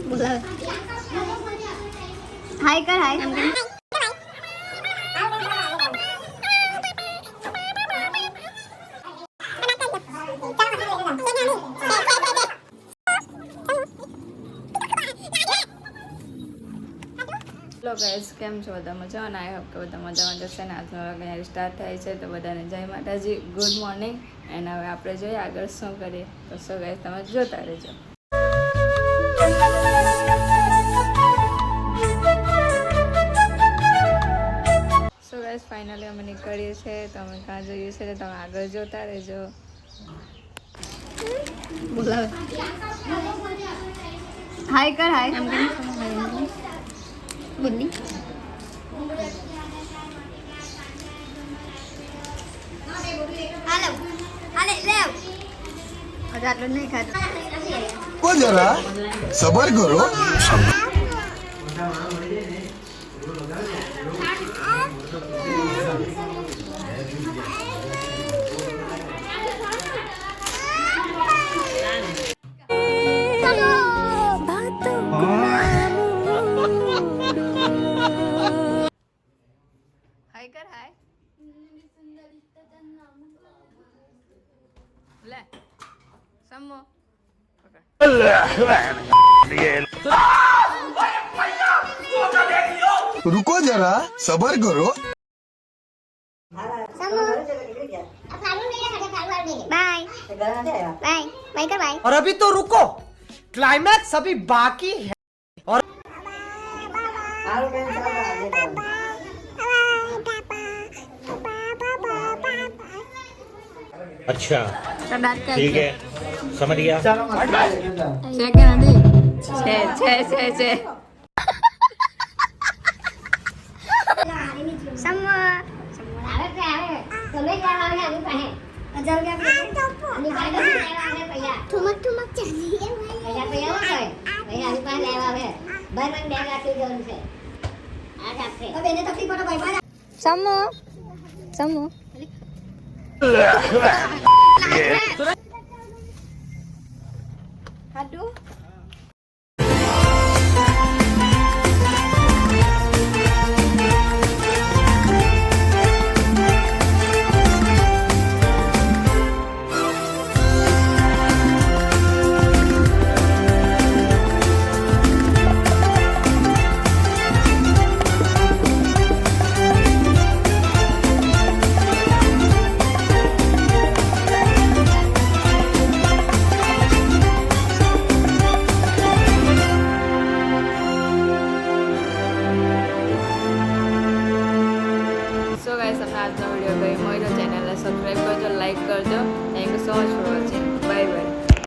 બોલાવે હાય કર હાય એમ કર હેલો ગાઈસ, કેમ છો બધા મજામાં? આઈ હોપ કે બધા મજામાં જશે ને. આજનો વ્લોગ અહીંયા સ્ટાર્ટ થાય છે, તો બધાને જય માતાજી, ગુડ મોર્નિંગ. એન્ડ હવે આપણે જોઈએ આગળ શું કરીએ. તો સો ગાઈસ, તમે જોતા રહેજો. સો ગાઈસ, ફાઇનલી અમે નીકળીએ છીએ. તો અમે ક્યાં જઈએ છીએ તમે આગળ જોતા રહેજો. બોલાવે હાય કર હાય એમ કર બોલી હાલો હાલે લેવ અરે આટલો નહીં ખાતો को जरा सबर करो હાય કર હાય લે સમો रुको जरा सबर करो बाय बाय बाय कर बाय और अभी तो रुको, क्लाइमैक्स अभी बाकी है. और अच्छा ठीक है समझ गया છે કે નથી છે समो આવે કે આવે તમે જ આવે આની પાસે 1000 રૂપિયા આની પાસે લેવા આવે પૈસા ઠુમક ઠુમક ચાલી પૈસા પૈસા આની પાસે લેવા આવે ભરમન 2 લાખ ની જરૂર છે આ આપશે હવે એને તકલીફ પડો ભાઈ સમો સમો હાડુ સો ગાઈસ, તમને આજનો વિડીયો ગમ્યો હોય તો ચેનલને સબસ્ક્રાઈબ કરજો, લાઈક કરજો. Thank you so much for watching.